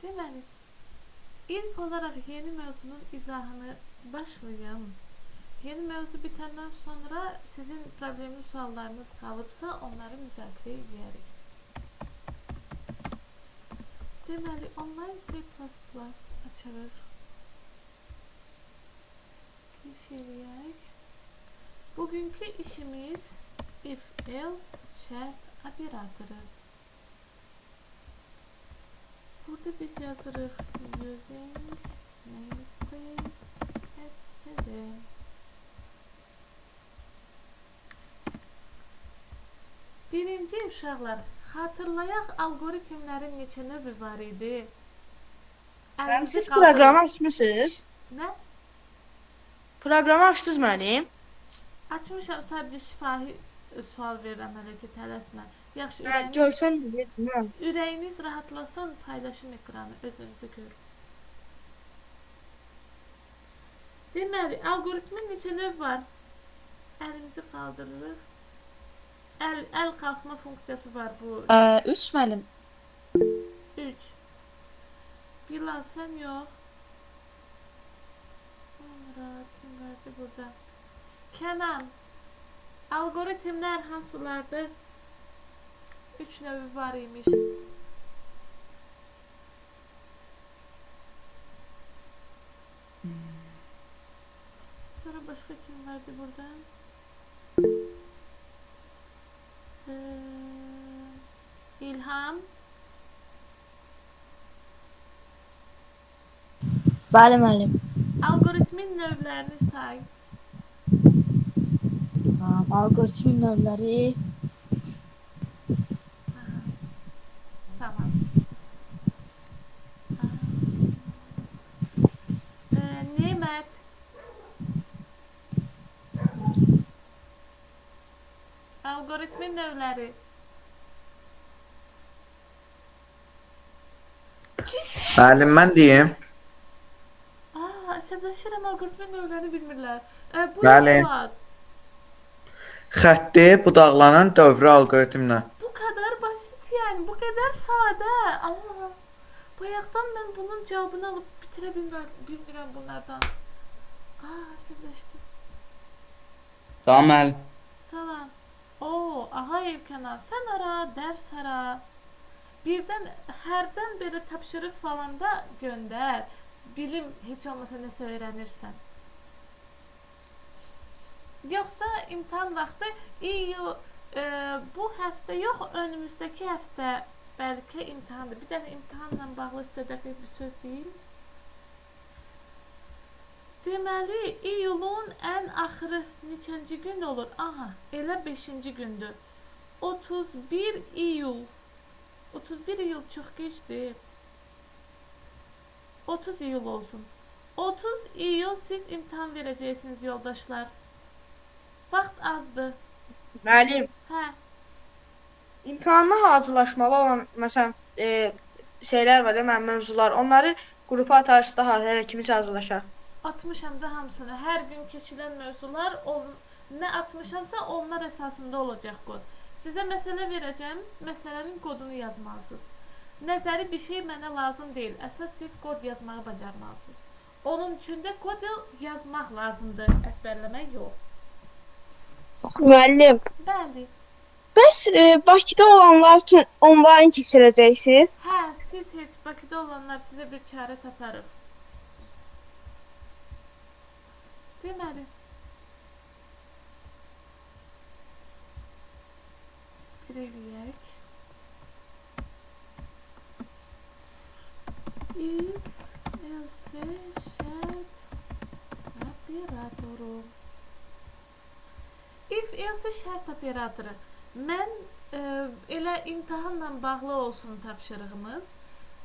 Deməli, ilk olaraq yeni mövzunun izahını başlayım. Yeni mövzu bitəndən sonra sizin problemli suallarınız qalıbsa, onları müzakirə edərik. Deməli, online C++ açırıq. Giriş eləyək. Bugünkü işimiz if-else şərt operatoru. Burada biz yazırıq using namespace std. Birinci uşaqlar, xatırlayaq algoritmlərin neçə növü var idi? Siz proqramı açmışsınız. Nə? Proqramı açdınız müəllim? Açmışam, sadəcə şifahi sual verirəm hələ ki, tələsmə. Yaxşı, Görsən bilirdim. ürəyiniz rahatlasın, paylaşım ekranı, özünüzü görün. Deməli, algoritmin neçə növ var? Əlimizi qaldırırıq. Əl qalxma funksiyası var bu. 3 müəllim. 3. Bilal, sən yox. Sonra kim vardı burada? Kənan. Algoritmlər hansılardır? 3 növü var imiş. Sonra başqa kim vardı burada? İlham. Bəli müəllim. Algoritmin növlərini say. Algoritmin növləri Tamam. Nemət. Algoritmin növləri. Müəllim, mən deyim. Əsəbləşirəm, algoritmin növlərini bilmirlər. Bu Bəli. sual. Xətti budaqlanan dövrü algoritmlə. Bu kadar basit yani, bu kadar sade. Ama bayaqdan mən bunun cavabını alıp bitirə bilmirəm bunlardan. Əsəbləşdim. Salam müəllim. Salam. Aha Evkənar, sən ara, dərs ara. Birdən hərdən belə tapşırıq falan da göndər. Bilim heç olmasa nəsə öyrənirsən. Yoxsa imtahan vaxtı bu həftə yox, önümüzdəki həftə bəlkə imtahandır. Bir dənə imtahanla bağlı sizə dəqiq bir söz deyim. Deməli, iyulun ən axırı neçənci gün olur? Aha, elə 5-ci gündür. 31 iyul. 31 iyul çox gecdir. 30 iyul olsun. 30 iyul siz imtahan verəcəksiniz yoldaşlar. Vaxt azdır. müəllim, Hə. imtahana hazırlaşmalı olan məsələn şeylər var, mövzular. Onları qrupa atarsınız da hələ kimi hazırlaşar. Atmışam da hamısını. Hər gün keçilən mövzular, nə atmışamsa onlar əsasında olacaq kod. Sizə məsələ verəcəm, məsələnin kodunu yazmalısınız. Nəzəri bir şey mənə lazım deyil. Əsas siz kod yazmağı bacarmalısınız. Onun üçün də kodu yazmaq lazımdır, əzbərləmək yox. Müəllim, Bəli. bəs Bakıda olanlar üçün onlayn keçirəcəksiniz? Hə, siz heç Bakıda olanlar sizə bir çarə taparıq. Deməli. Spir eləyək. If-else şərt operatoru. If-else şərt operatoru. Mən elə imtahanla bağlı olsun tapşırığımız.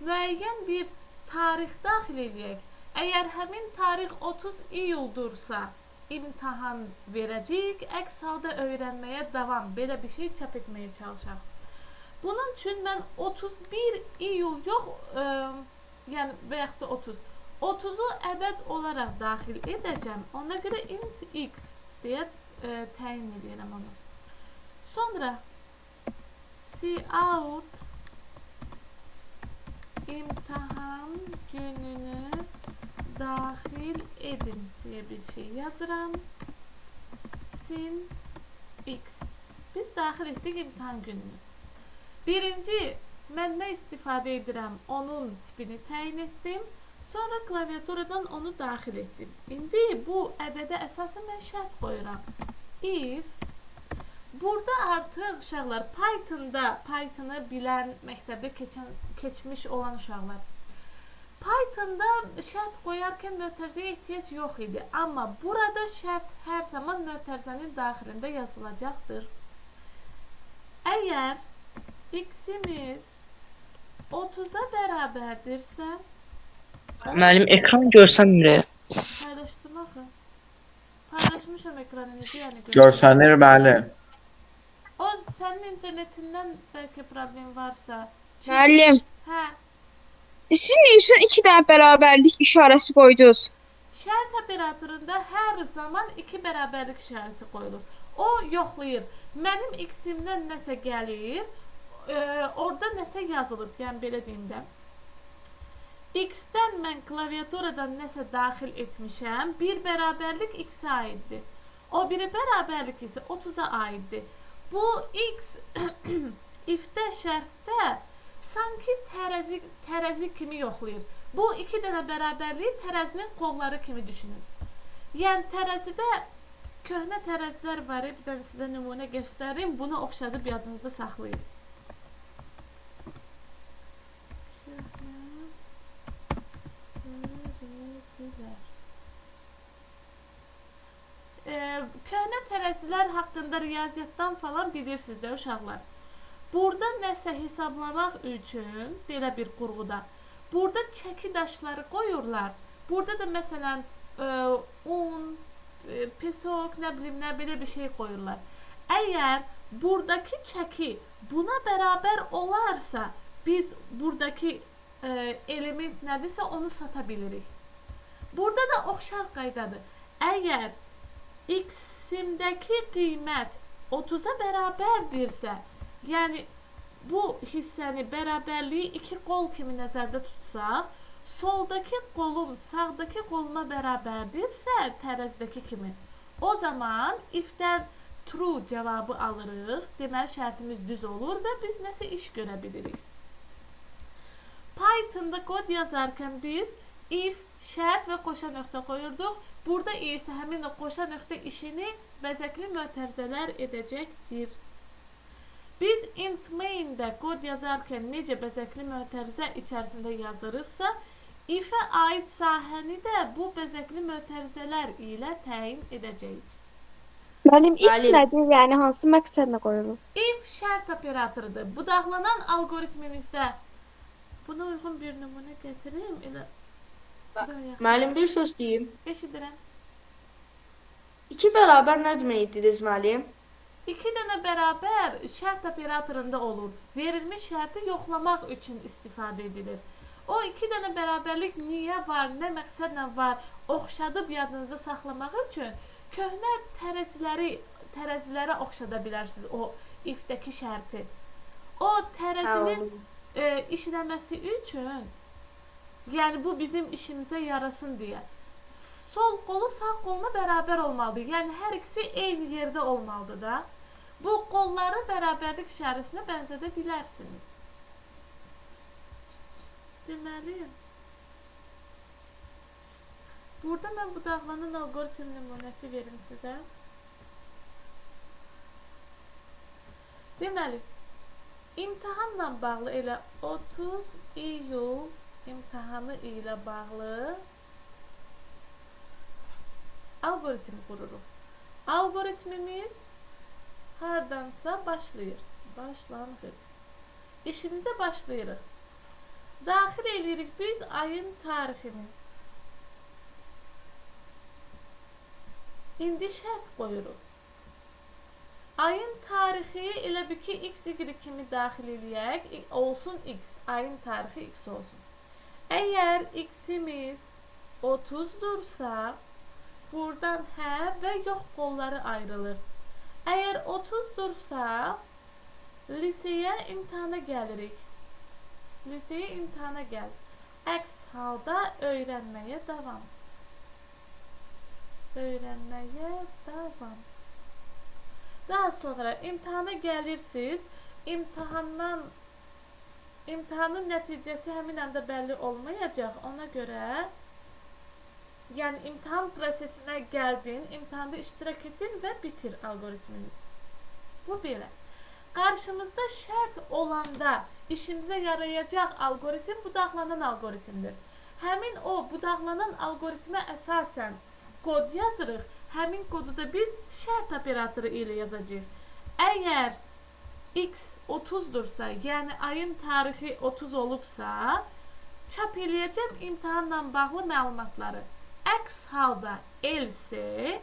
Müəyyən bir tarix daxil eləyək. Əgər həmin tarix 30 iyuldursa, imtahan verəcəyik, əks halda öyrənməyə davam, belə bir şey çap etməyə çalışaq. Bunun üçün mən 31 iyul yox, yəni və yaxud da 30. 30-u ədəd olaraq daxil edəcəm. Ona görə int x deyə təyin edirəm onu. Sonra cout imtahan gününü daxil edin diye bir şey yazıram. Sin X. Biz daxil etdik imtahan gününü. Birinci, mən nə istifadə edirəm? Onun tipini təyin etdim. Sonra klaviaturadan onu daxil etdim. İndi bu ədədə əsasən mən şərt qoyuram. If burada artıq uşaqlar Pythonu bilən, məktəbdə keçmiş olan uşaqlar. Pythonda şərt qoyarkən mötərizəyə ehtiyac yox idi. Amma burada şərt hər zaman mötərizənin daxilində yazılacaqdır. Əgər x-imiz 30-a bərabərdirsə, Müəllim ekran görsənmir. paylaşdım axı. Paylaşmışam ekranı, necə yəni Görsənir, bəli. O sənin internetindən bəlkə problem varsa. Müəllim, Hə, siz niyə üçün 2 dənə bərabərlik işarəsi qoydunuz? şərt operatorunda hər zaman 2 bərabərlik işarəsi qoyulur. O yoxlayır. Mənim x-imdən nəsə gəlir, orada nəsə yazılıb, yəni belə deyim də. X-dən mən klaviaturadan nəsə daxil etmişəm, bir bərabərlik x-ə aiddir. O biri bərabərlik isə 30-a aiddir. Bu x if-də, şərtdə sanki tərəzi kimi yoxlayır. Bu 2 dənə bərabərliyi tərəzinin qolları kimi düşünün. Yəni tərəzidə köhnə tərəzilər var, bir dənə sizə nümunə göstərim, bunu oxşadıb yadınızda saxlayın. Köhnə tərəzilər haqqında riyaziyyatdan falan bilirsiniz də uşaqlar. Burada nəsə hesablamaq üçün, belə bir qurğuda, burada çəki daşları qoyurlar. Burada da məsələn un, pesok, nə bilim, nə belə bir şey qoyurlar. Əgər buradakı çəki buna bərabər olarsa, biz buradakı element nədirsə onu sata bilirik. Burada da oxşar qaydadır. Əgər x-imdəki qiymət 30-a bərabərdirsə, yəni bu hissəni, bərabərliyi 2 qol kimi nəzərdə tutsaq, soldakı qolum sağdakı qoluma bərabərdirsə, tərəzdəki kimi, o zaman if-dən true cavabı alırıq, deməli şərtimiz düz olur və biz nəsə iş görə bilirik. Pythonda kod yazarkən biz if, şərt və qoşa nöqtə qoyurduq. Burada isə həmin o qoşa nöqtə işini bəzəkli mötərizələr edəcəkdir. Biz int main-də kod yazarkən necə bəzəkli mötərizə içərisində yazırıqsa, if-ə aid sahəni də bu bəzəkli mötərizələr ilə təyin edəcəyik. Müəllim, if Müəllim. nədir? Yəni hansı məqsədlə qoyulur? If şərt operatorudur. Budaqlanan algoritmimizdə buna uyğun bir nümunə gətirim. Elə Müəllim bir söz deyim. eşidirəm. 2 bərabər nə demək dediniz müəllim? 2 dənə bərabər şərt operatorunda olur. Verilmiş şərti yoxlamaq üçün istifadə edilir. O 2 dənə bərabərlik niyə var, nə məqsədlə var, oxşadıb yadınızda saxlamaq üçün köhnə tərəzilərə oxşada bilərsiniz o if-dəki şərti. O tərəzinin işləməsi üçün, yəni bu bizim işimizə yarasın deyə, sol qolu sağ qoluna bərabər olmalıdır. Yəni hər ikisi eyni yerdə olmalıdır da. Bu qolları bərabərlik işarəsinə bənzədə bilərsiniz. Deməli, burada mən budaqlanan algoritm nümunəsi verim sizə. Deməli, imtahanla bağlı elə 30 iyul imtahanı ilə bağlı algoritm qururuq. Algoritmimiz hardansa başlayır. Başlanğıc. İşimizə başlayırıq. Daxil edirik biz ayın tarixini. İndi şərt qoyuruq. Ayın tarixi elə bir ki, x, y kimi daxil eləyək, olsun x, ayın tarixi x olsun. Əgər x-imiz 30-dursa, buradan hə və yox qolları ayrılır. Əgər 30-dursa, liseyə imtahana gəlirik. Liseye imtahana gəl. Əks halda öyrənməyə davam. Öyrənməyə davam. Daha sonra imtahana gəlirsiniz. İmtahanın nəticəsi həmin anda bəlli olmayacaq. Ona görə yəni imtahan prosesinə gəldin, imtahanda iştirak etdin və bitir algoritminiz. Bu belə. Qarşımızda şərt olanda işimizə yarayacaq algoritm budaqlanan algoritmdir. Həmin o budaqlanan algoritmə əsasən kod yazırıq. Həmin kodu da biz şərt operatoru ilə yazacağıq. Əgər x 30-dursa, yəni ayın tarixi 30 olubsa, çap eləyəcəm imtahanla bağlı məlumatları. Əks halda else,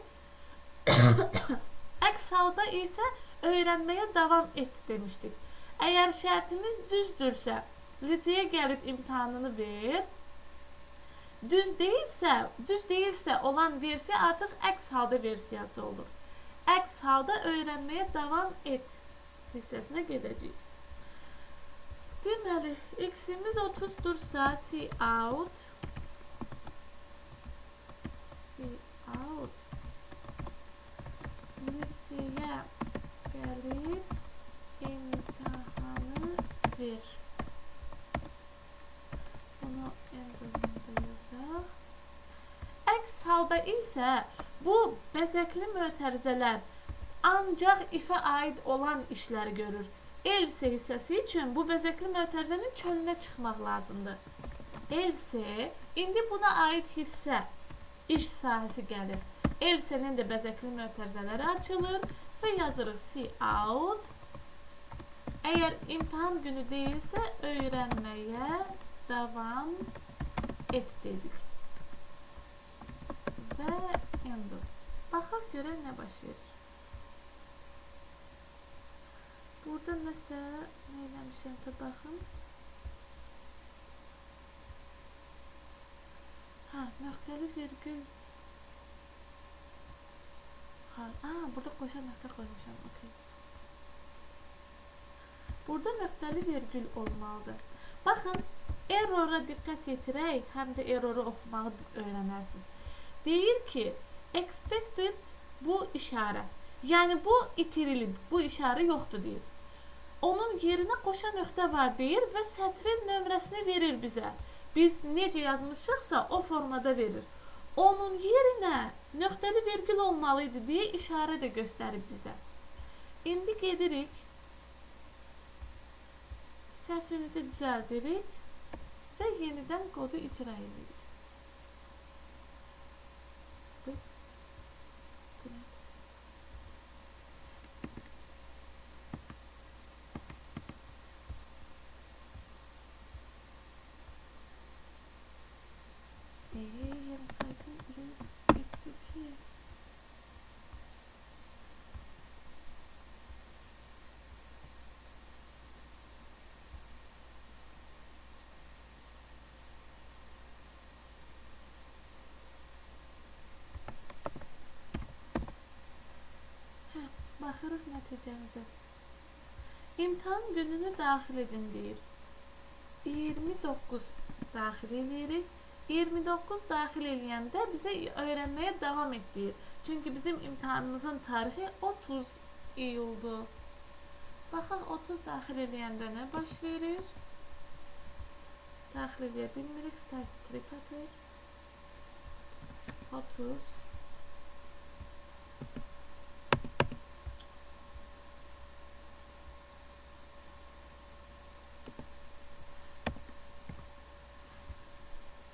əks halda isə öyrənməyə davam et demişdik. Əgər şərtimiz düzdürsə, liseye gəlib imtahanını ver. Düz deyilsə olan versiya artıq əks halda versiyası olur. Əks halda öyrənməyə davam et hissəsinə gedəcəyik. Deməli, x-imiz 30-dursa, cout liseye gəlib imtahanı ver. Bunu endonunda yazaq. Əks halda isə bu bəzəkli mötərizələr ancaq ifə aid olan işləri görür. Else hissəsi üçün bu bəzəkli mötərizənin çölünə çıxmaq lazımdır. Else, indi buna aid hissə, iş sahəsi gəlir. Else'nin də bəzəkli mötərizələri açılır və yazırıq cout. Əgər imtahan günü deyilsə, öyrənməyə davam et dedik. Və endo. Baxaq görək nə baş verir. Burada nəsə, nə eləmişəmsə baxın. Nöqtəli virgül. Burada qoşa nöqtə qoymuşam. Okay. Burada nöqtəli virgül olmalıdır. Baxın, errora diqqət yetirək, həm də erroru oxumağı öyrənərsiniz. Deyir ki, expected bu işarə. Yəni bu itirilib, bu işarə yoxdur deyir. Onun yerinə qoşa nöqtə var deyir və sətrin nömrəsini verir bizə. Biz necə yazmışıqsa o formada verir. Onun yerinə nöqtəli virgül olmalıydı deyə işarə də göstərib bizə. İndi gedirik. Səhvimizi düzəldirik və yenidən kodu icra edirik. Yarım saytın ürün etdi ki. Baxırıq nəticəmizə. İmtahan gününü daxil edin deyir. 29 daxil edirik. 29 daxil eləyəndə bizə öyrənməyə davam et deyir. Çünki bizim imtahanımızın tarixi 30 iyuldur. Baxın 30 daxil eləyəndə nə baş verir? Daxil edə bilmirik, sayt trip atır. 30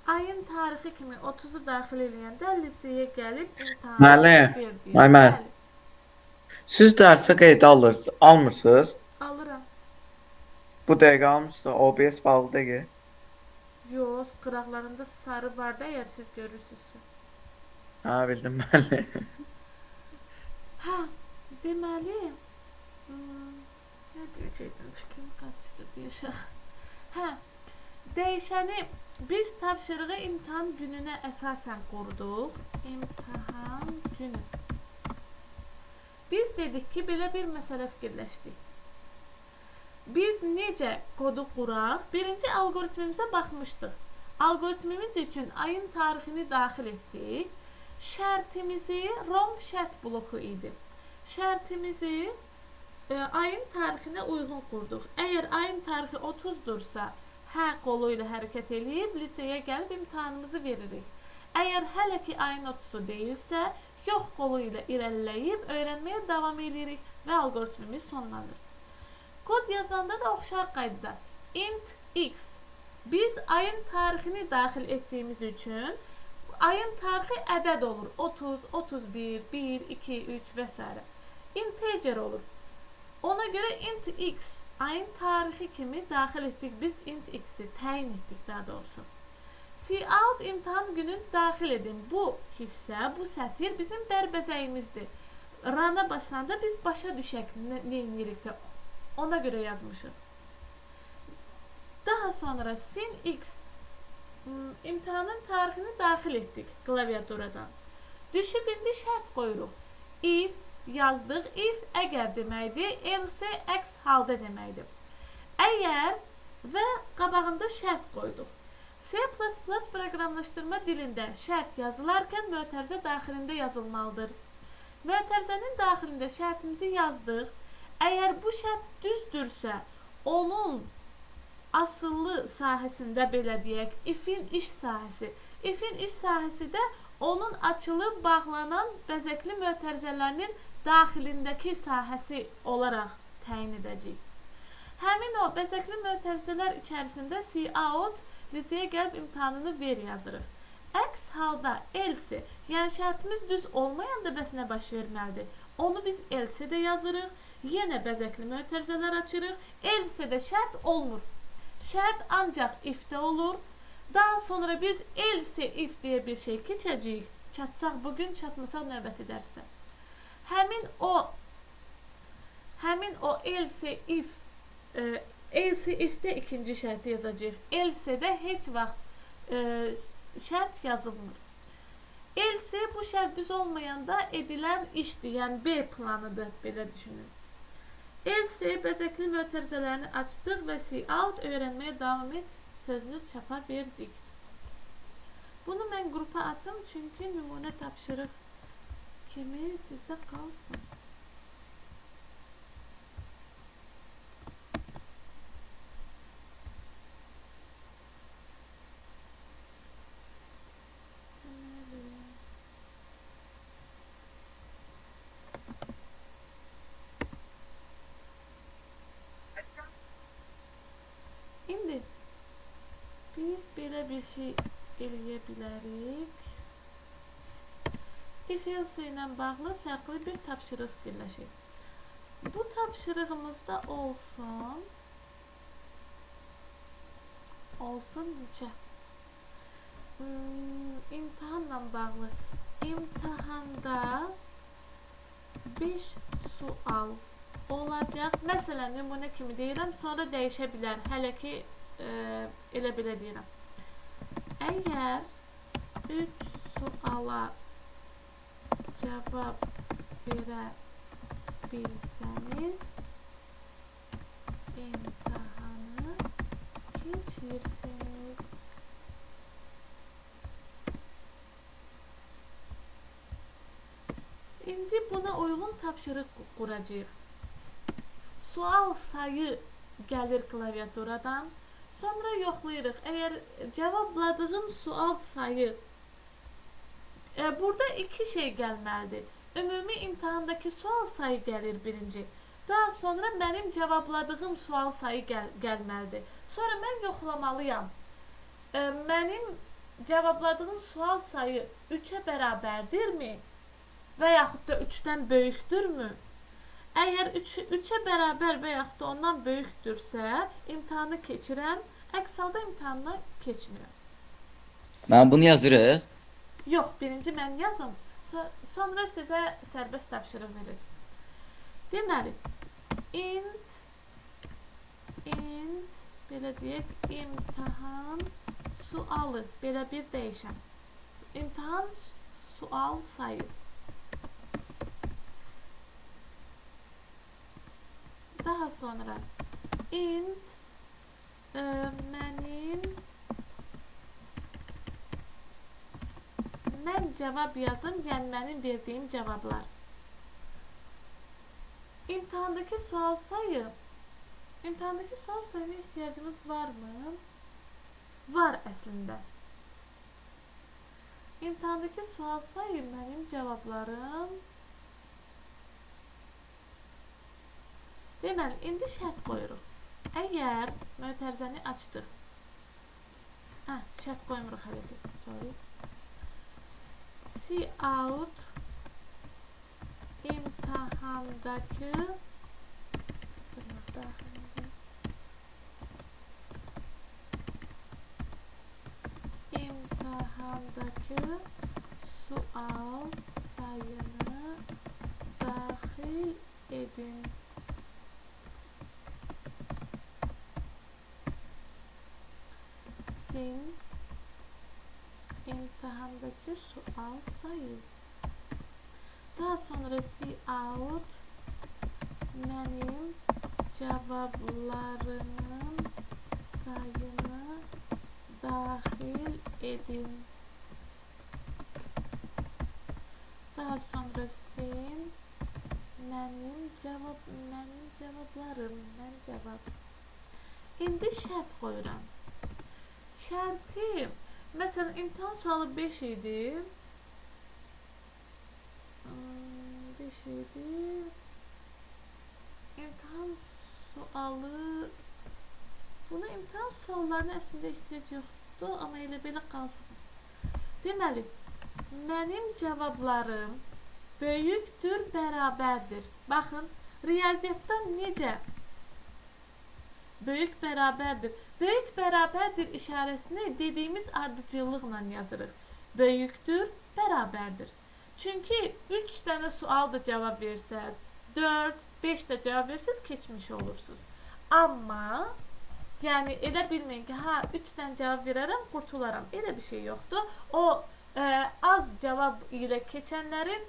ayın tarixi kimi 30-u daxil eləyəndə liseye gəlib imtahanı Müəllim, müəllim. Siz dərsə qeydə almırsınız? Alıram. Bu dəqiqə almırsınız, OBS bağlı deyil. Yox, qıraqlarında sarı var da əgər siz görürsünüzsə. Bildim müəllim. Deməli, nə deyəcəkdim, fikrim qaçışdı deyəşək. Dəyişəni biz tapşırığı imtahan gününə əsasən qurduq. İmtahan günü. Biz dedik ki, belə bir məsələ fikirləşdik. biz necə kodu quraq? Birinci algoritmimizə baxmışdıq. Algoritmimiz üçün ayın tarixini daxil etdik. Şərtimizi rom şərt bloku idi. Şərtimizi ayın tarixinə uyğun qurduq. Əgər ayın tarixi 30-dursa, hə qolu ilə hərəkət edib liseyə gəlib imtahanımızı veririk. Əgər hələ ki ayın 30-u deyilsə, yox qolu ilə irəliləyib öyrənməyə davam edirik və algoritmimiz sonlanır. Kod yazanda da oxşar qaydada int x. Biz ayın tarixini daxil etdiyimiz üçün ayın tarixi ədəd olur. 30, 31, 1, 2, 3 və s. Integer olur. Ona görə int x ayın tarixi kimi daxil etdik. Biz int x-i təyin etdik daha doğrusu. Cout imtahan gününü daxil edin. Bu hissə, bu sətir bizim bərbəzəyimizdir. Rana basanda biz başa düşək nə ediriksə ona görə yazmışıq. Daha sonra sin x imtahanın tarixini daxil etdik klaviaturadan. Düşüb indi şərt qoyuruq. If yazdıq. If əgər deməkdir, else əks halda deməkdir. Əgər və qabağında şərt qoyduq. C++ proqramlaşdırma dilində şərt yazılarkən mötərizə daxilində yazılmalıdır. Mötərizənin daxilində şərtimizi yazdıq. Əgər bu şərt düzdürsə, onun asıllı sahəsində belə deyək, if-in iş sahəsi. If-in iş sahəsi də onun açılıb bağlanan bəzəkli mötərizələrinin daxilindəki sahəsi olaraq təyin edəcəyik. Həmin o bəzəkli mötərizələr içərisində cout liseyə gəlib imtahanını ver yazırıq. Əks halda else, yəni şərtimiz düz olmayanda bəs nə baş verməlidir? Onu biz else-də yazırıq, yenə bəzəkli mötərizələr açırıq, else-də şərt olmur. Şərt ancaq if-də olur. Daha sonra biz else if deyə bir şey keçəcəyik. Çatsaq bugün, çatmasaq növbəti dərsdə. Həmin o else if else if-də ikinci şərti yazacaq. Else-də heç vaxt şərt yazılmır. Else bu şərt düz olmayanda edilən işdir, yəni B planıdır, belə düşünün. Else bəzəkli mötərizələrini açdıq və cout öyrənməyə davam et sözünü çapa verdik. Bunu mən qrupa atım, çünki nümunə tapşırıq kimi sizdə qalsın. İndi biz belə bir şey eləyə bilərik. If-else ilə bağlı fərqli bir tapşırıq birləşir. Bu tapşırığımızda olsun neçə? İmtahanla bağlı. İmtahanda 5 sual olacaq. Məsələn, nümunə kimi deyirəm, sonra dəyişə bilər. Hələ ki, elə belə deyirəm. Əgər 3 suala cavab verə bilsəniz, imtahanı keçirsiniz. İndi buna uyğun tapşırıq quracağıq. Sual sayı gəlir klaviaturadan. Sonra yoxlayırıq. Əgər cavabladığım sual sayı burada iki şey gəlməlidir. Ümumi imtahandakı sual sayı gəlir birinci. Daha sonra mənim cavabladığım sual sayı gəlməlidir. Sonra mən yoxlamalıyam. Mənim cavabladığım sual sayı 3-ə bərabərdirmi? Və yaxud da 3-dən böyükdürmü? Əgər 3-ə bərabər və yaxud da ondan böyükdürsə, imtahanı keçirəm, əks halda imtahanı keçmirəm. Mən bunu yazırıq. Yox, birinci mən yazım, sonra sizə sərbəst tapşırıq verəcəm. Deməli, int, belə deyək, imtahan sualı, belə bir dəyişən. İmtahan sual sayı. Daha sonra int mənim mən cavab yazım, yəni mənim verdiyim cavablar. İmtahandakı sual sayı. İmtahandakı sual sayına ihtiyacımız var mı? Var əslində. İmtahandakı sual sayı mənim cavablarım. Deməli, indi şərt qoyuruq. Əgər mötərizəni açdıq. Şərt qoymuruq hələ ki. Sorry. Cout imtahandakı sual sayını daxil edin. Sin imtahandaki sual sayı. Daha sonra cout mənim cavablarımın sayını daxil edin. Daha sonra sin mənim cavablarım, mən cavab. İndi şərt qoyuram. Şərti, məsələn, imtahan sualı 5 idi. 5 idi. İmtahan sualı, buna imtahan suallarına əslində ehtiyac yoxdur, amma elə belə qalsın. Deməli, mənim cavablarım böyükdür, bərabərdir. Baxın, riyaziyyatdan necə? Böyük bərabərdir. Böyük bərabərdir işarəsini dediyimiz ardıcıllıqla yazırıq. Böyükdür, bərabərdir. Çünki 3 dənə sual da cavab versəz, 4, 5 də cavab versəz, keçmiş olursunuz. Amma, yəni elə bilməyin ki, 3 dənə cavab verərəm, qurtularam. Elə bir şey yoxdur. O, az cavab ilə keçənlərin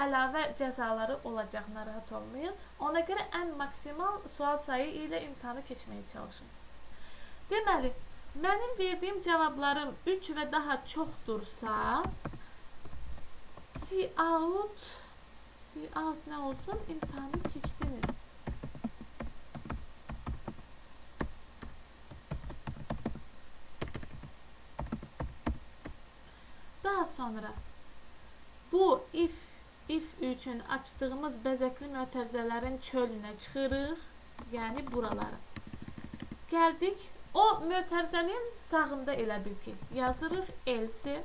əlavə cəzaları olacaq, narahat olmayın. Ona görə ən maksimal sual sayı ilə imtahanı keçməyə çalışın. Deməli, mənim verdiyim cavablarım 3 və daha çoxdursa, cout nə olsun? İmtahanı keçdiniz. Daha sonra bu if üçün açdığımız bəzəkli mötərizələrin çölünə çıxırıq, yəni buralara. Gəldik, o mötərizənin sağında elə bil ki, yazırıq else,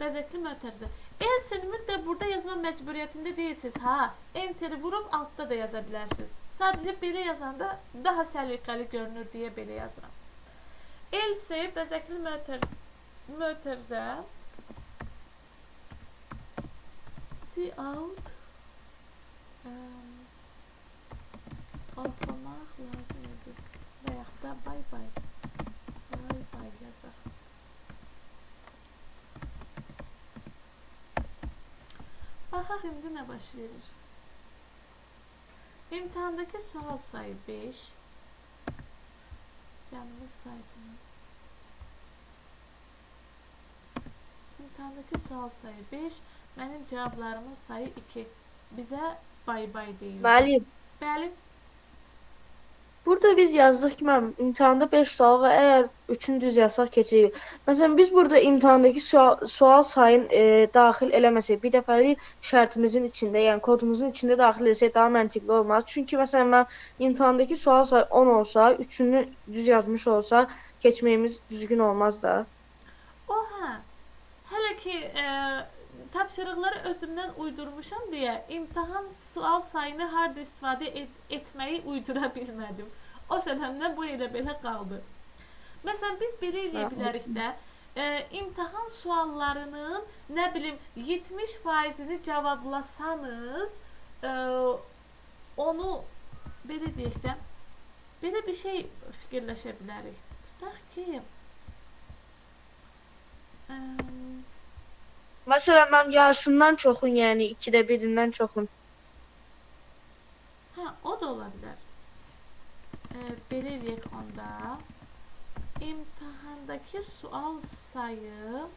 bəzəkli mötərizə. Else-ni mütləq burada yazma məcburiyyətində deyilsiniz. Enteri vurub altda da yaza bilərsiniz. Sadəcə belə yazanda daha səliqəli görünür deyə belə yazıram. Else, bəzəkli mötərizə cout alfamaq lazım idi və yaxud da bay yazaq. Baxaq indi nə baş verir. İmtahandakı sual sayı 5. Canımız sayfımız. İmtahandakı sual sayı 5. Mənim cavablarımın sayı 2. Bizə bay deyil. Müəllim, Bəli. burada biz yazdıq ki, mən imtahanda 5 sual və əgər 3-ünü düz yazsaq keçirik. Məsələn, biz burada imtahandakı sual sayını daxil eləməsək, bir dəfəlik şərtimizin içində, yəni kodumuzun içində daxil etsək daha məntiqli olmaz. Çünki məsələn, mən imtahandakı sual sayı 10 olsa, 3-ünü düz yazmış olsa, keçməyimiz düzgün olmaz da. Hələ ki, tapşırıqları özümdən uydurmuşam deyə imtahan sual sayını harda istifadə etməyi uydura bilmədim. O səbəbdən bu elə belə qaldı. Məsələn, biz belə eləyə bilərik də, imtahan suallarının, nə bilim, 70%-ni cavablasanız, onu, belə deyək də, belə bir şey fikirləşə bilərik. Tutaq ki, Məsələn, mən yarısından çoxun, yəni 2də 1-indən çoxun. o da ola bilər. Belə eləyək onda. İmtahandakı sual sayının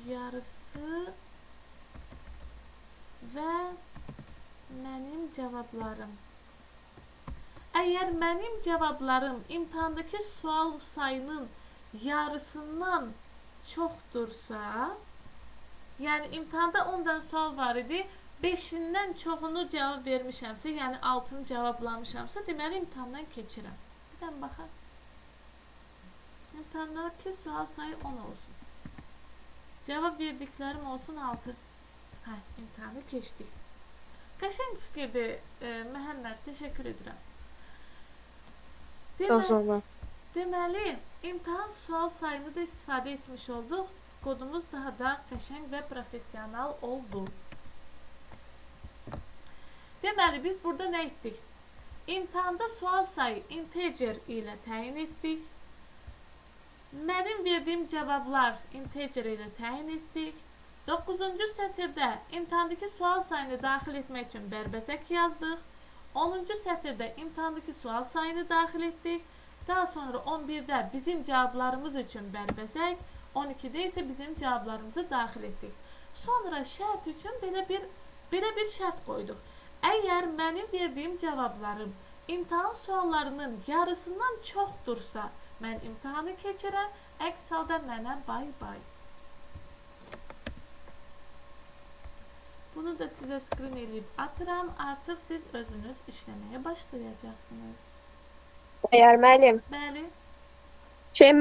yarısı və mənim cavablarım. Əgər mənim cavablarım imtahandakı sual sayının yarısından çoxdursa, yəni imtahanda 10 dənə sual var idi, 5-dən çoxunu cavab vermişəmsə, yəni 6-nı cavablamışamsa, deməli imtahandan keçirəm. Bir dənə baxaq. İmtahandakı sual sayı 10 olsun. Cavab verdiklərim olsun 6. Hə, imtahanı keçdik. Qəşəng fikirdir, Məhəmməd, təşəkkür edirəm. Çox sağ olun. Deməli, imtahan sual sayını da istifadə etmiş olduq. Kodumuz daha da qəşəng və professional oldu. Deməli, biz burada nə etdik? İmtahanda sual sayı integer ilə təyin etdik. Mənim verdiyim cavablar integer ilə təyin etdik. 9-cu sətirdə imtahandakı sual sayını daxil etmək üçün bərbəzək yazdıq. 10-cu sətirdə imtahandakı sual sayını daxil etdik. Daha sonra 11-də bizim cavablarımız üçün bərbəzək, 12-də isə bizim cavablarımızı daxil etdik. Sonra şərt üçün belə bir şərt qoyduq. Əgər mənim verdiyim cavablarım imtahan suallarının yarısından çoxdursa, mən imtahanı keçirəm, əks halda mənə bay-bay. Bunu da sizə skrin eləyib atıram. Artıq siz özünüz işləməyə başlayacaqsınız. Əgər müəllim. Bəli.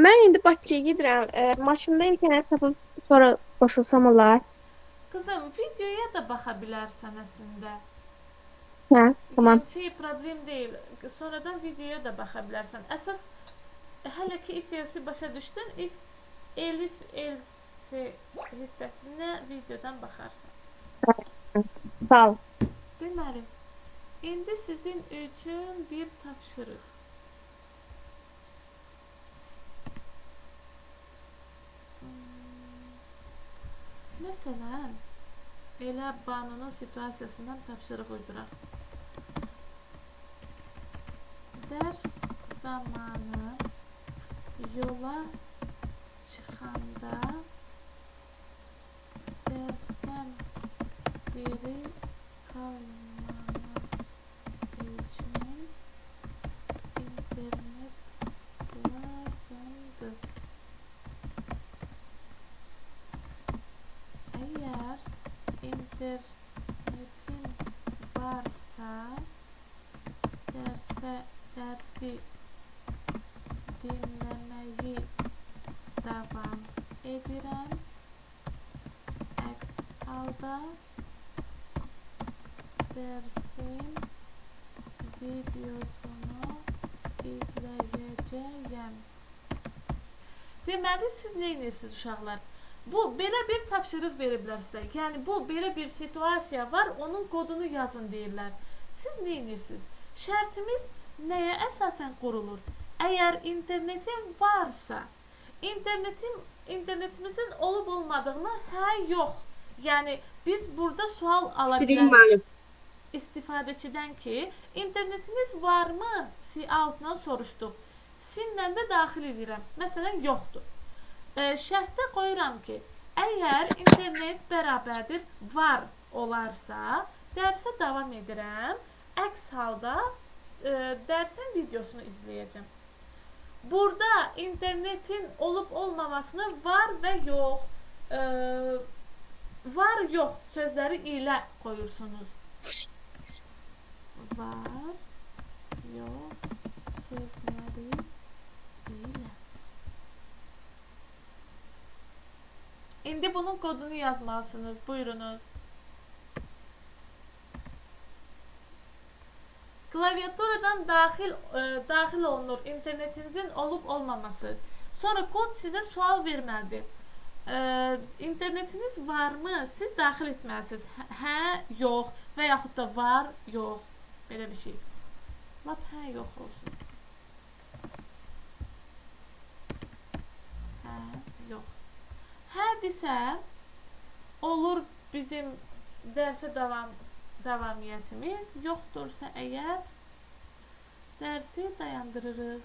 Mən indi Bakıya gedirəm. Maşında internet tapıb sonra qoşulsam olar. Qızım, videoya da baxa bilərsən əslində. Hə, tamam. Yəni problem deyil. Sonradan videoya da baxa bilərsən. Əsas hələ ki if elsi başa düşdün, if elif elsi hissəsinə videodan baxarsan. Sağ ol. Deməli, indi sizin üçün bir tapşırıq. Məsələn, elə Banunun situasiyasından tapşırıq uyduraq. Dərs zamanı yola çıxanda dərsdən geri qalmamaq üçün internet lazımdır. Əgər internetin varsa, dərsi dinləməyi davam edirəm. Əks halda dərsin videosunu izləyəcəyəm. Deməli, siz nə edirsiniz uşaqlar? Belə bir tapşırıq veriblər sizə. Yəni, belə bir situasiya var, onun kodunu yazın deyirlər. Siz nə edirsiniz? Şərtimiz nəyə əsasən qurulur? Əgər internetin varsa, internetimizin olub-olmadığını, hə, yox. Yəni, biz burada sual ala bilərik istifadəçidən ki, internetiniz varmı? C-outdan soruşduq. C-lə də daxil edirəm. Məsələn, yoxdur. Şərtdə qoyuram ki, əgər internet bərabərdir var olarsa, dərsə davam edirəm. Əks halda dərsin videosunu izləyəcəm. Burada internetin olub-olmamasını var və yox, var, yox sözləri ilə qoyursunuz. Var, yox sözləri ilə. İndi bunun kodunu yazmalısınız. Buyurunuz. Klaviaturadan daxil olunur internetinizin olub-olmaması. Sonra kod sizə sual verməlidir. İnternetiniz varmı? Siz daxil etməlisiniz. Hə, yox və yaxud da var, yox. Belə bir şey. Lap hə, yox olsun. Hə, yox. Hə desə, olur bizim dərsə davamiyyətimiz yoxdursa əgər dərsi dayandırırıq.